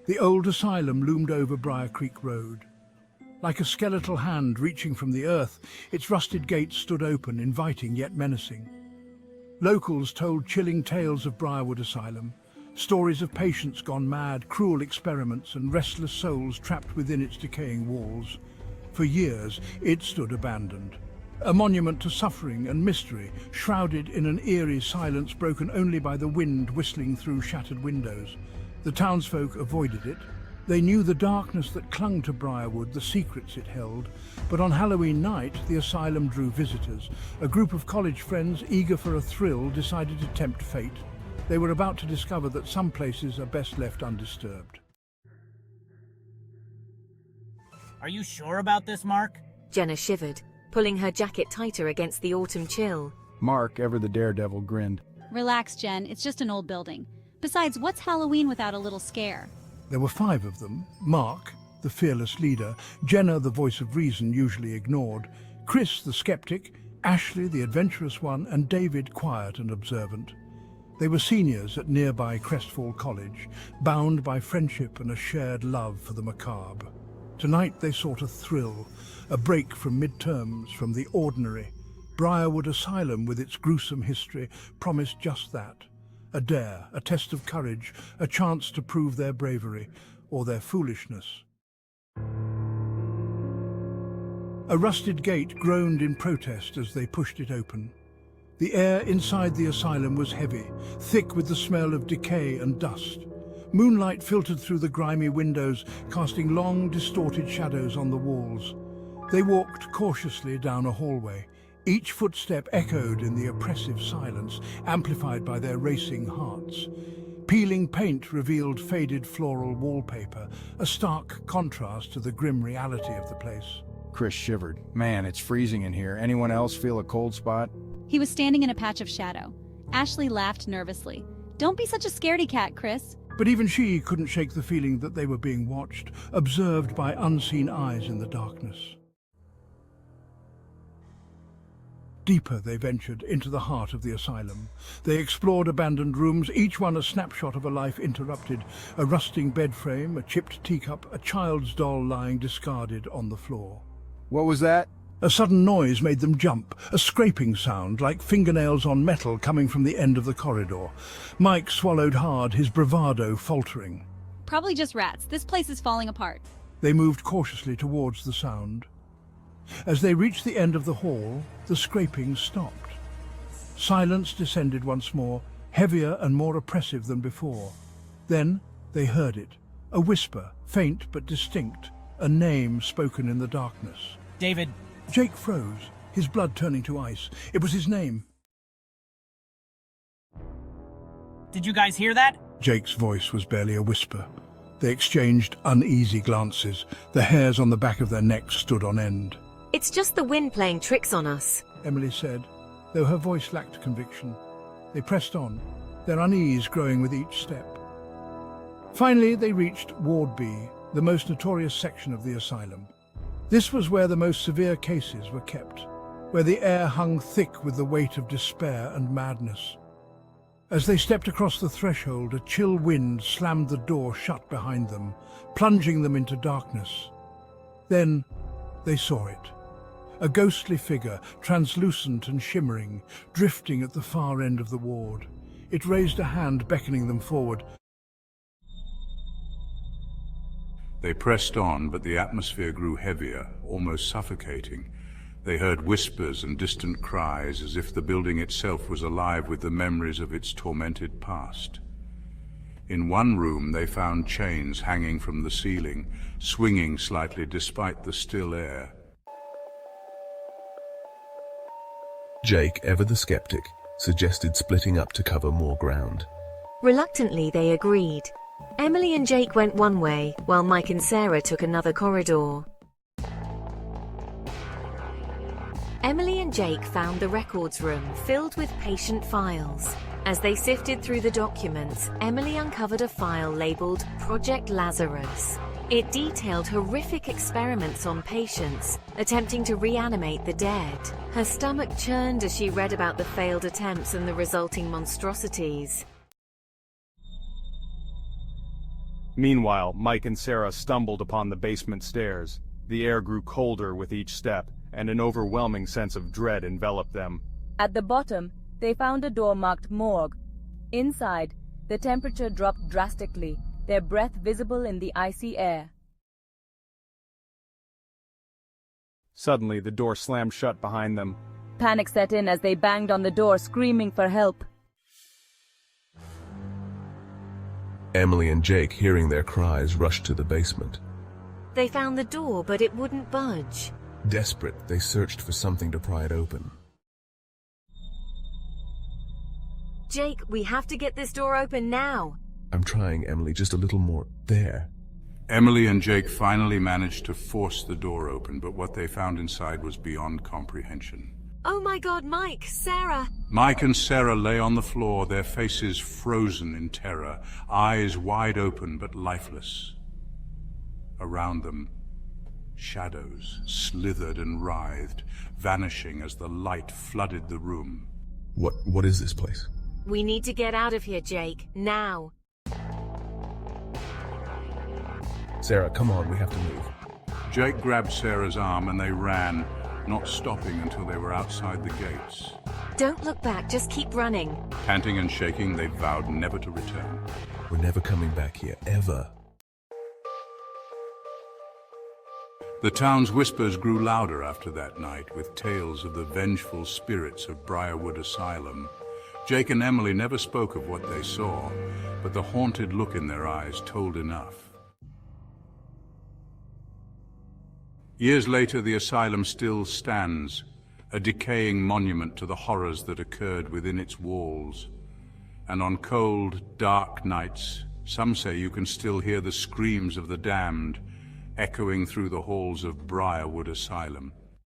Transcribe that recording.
The old asylum loomed over Briar Creek Road. Like a skeletal hand reaching from the earth, its rusted gates stood open, inviting yet menacing. Locals told chilling tales of Briarwood Asylum, stories of patients gone mad, cruel experiments and restless souls trapped within its decaying walls. For years, it stood abandoned. A monument to suffering and mystery, shrouded in an eerie silence broken only by the wind whistling through shattered windows. The townsfolk avoided it. They knew the darkness that clung to Briarwood, the secrets it held. But on Halloween night, the asylum drew visitors. A group of college friends, eager for a thrill, decided to tempt fate. They were about to discover that some places are best left undisturbed. Are you sure about this, Mark? Jenna shivered, pulling her jacket tighter against the autumn chill. Mark, ever the daredevil, grinned. Relax, Jen. It's just an old building. Besides, what's Halloween without a little scare? There were 5 of them. Mark, the fearless leader, Jenna, the voice of reason usually ignored, Chris, the skeptic, Ashley, the adventurous one, and David, quiet and observant. They were seniors at nearby Crestfall College, bound by friendship and a shared love for the macabre. Tonight they sought a thrill, a break from midterms, from the ordinary. Briarwood Asylum, with its gruesome history, promised just that. A dare, a test of courage, a chance to prove their bravery, or their foolishness. A rusted gate groaned in protest as they pushed it open. The air inside the asylum was heavy, thick with the smell of decay and dust. Moonlight filtered through the grimy windows, casting long, distorted shadows on the walls. They walked cautiously down a hallway. Each footstep echoed in the oppressive silence, amplified by their racing hearts. Peeling paint revealed faded floral wallpaper, a stark contrast to the grim reality of the place. Chris shivered. Man, it's freezing in here. Anyone else feel a cold spot? He was standing in a patch of shadow. Ashley laughed nervously. Don't be such a scaredy cat, Chris. But even she couldn't shake the feeling that they were being watched, observed by unseen eyes in the darkness. Deeper they ventured into the heart of the asylum. They explored abandoned rooms, each one a snapshot of a life interrupted. A rusting bed frame, a chipped teacup, a child's doll lying discarded on the floor. What was that? A sudden noise made them jump, a scraping sound like fingernails on metal coming from the end of the corridor. Mike swallowed hard, his bravado faltering. Probably just rats. This place is falling apart. They moved cautiously towards the sound. As they reached the end of the hall, the scraping stopped. Silence descended once more, heavier and more oppressive than before. Then they heard it, a whisper, faint but distinct, a name spoken in the darkness. David. Jake froze, his blood turning to ice. It was his name. Did you guys hear that? Jake's voice was barely a whisper. They exchanged uneasy glances. The hairs on the back of their necks stood on end. It's just the wind playing tricks on us, Emily said, though her voice lacked conviction. They pressed on, their unease growing with each step. Finally, they reached Ward B, the most notorious section of the asylum. This was where the most severe cases were kept, where the air hung thick with the weight of despair and madness. As they stepped across the threshold, a chill wind slammed the door shut behind them, plunging them into darkness. Then they saw it. A ghostly figure, translucent and shimmering, drifting at the far end of the ward. It raised a hand, beckoning them forward. They pressed on, but the atmosphere grew heavier, almost suffocating. They heard whispers and distant cries, as if the building itself was alive with the memories of its tormented past. In one room they found chains hanging from the ceiling, swinging slightly despite the still air. Jake, ever the skeptic, suggested splitting up to cover more ground. Reluctantly, they agreed. Emily and Jake went one way, while Mike and Sarah took another corridor. Emily and Jake found the records room filled with patient files. As they sifted through the documents, Emily uncovered a file labeled Project Lazarus. It detailed horrific experiments on patients, attempting to reanimate the dead. Her stomach churned as she read about the failed attempts and the resulting monstrosities. Meanwhile, Mike and Sarah stumbled upon the basement stairs. The air grew colder with each step, and an overwhelming sense of dread enveloped them. At the bottom, they found a door marked morgue. Inside, the temperature dropped drastically, their breath visible in the icy air. Suddenly, the door slammed shut behind them. Panic set in as they banged on the door, screaming for help. Emily and Jake, hearing their cries, rushed to the basement. They found the door, but it wouldn't budge. Desperate, they searched for something to pry it open. Jake, we have to get this door open now. I'm trying, Emily, just a little more. There. Emily and Jake finally managed to force the door open, but what they found inside was beyond comprehension. Oh my God, Mike, Sarah. Mike and Sarah lay on the floor, their faces frozen in terror, eyes wide open but lifeless. Around them, shadows slithered and writhed, vanishing as the light flooded the room. What is this place? We need to get out of here, Jake, now. Sarah, come on, we have to move. Jake grabbed Sarah's arm and they ran, not stopping until they were outside the gates. Don't look back, just keep running. Panting and shaking, they vowed never to return. We're never coming back here, ever. The town's whispers grew louder after that night, with tales of the vengeful spirits of Briarwood Asylum. Jake and Emily never spoke of what they saw, but the haunted look in their eyes told enough. Years later, the asylum still stands, a decaying monument to the horrors that occurred within its walls. And on cold, dark nights, some say you can still hear the screams of the damned echoing through the halls of Briarwood Asylum.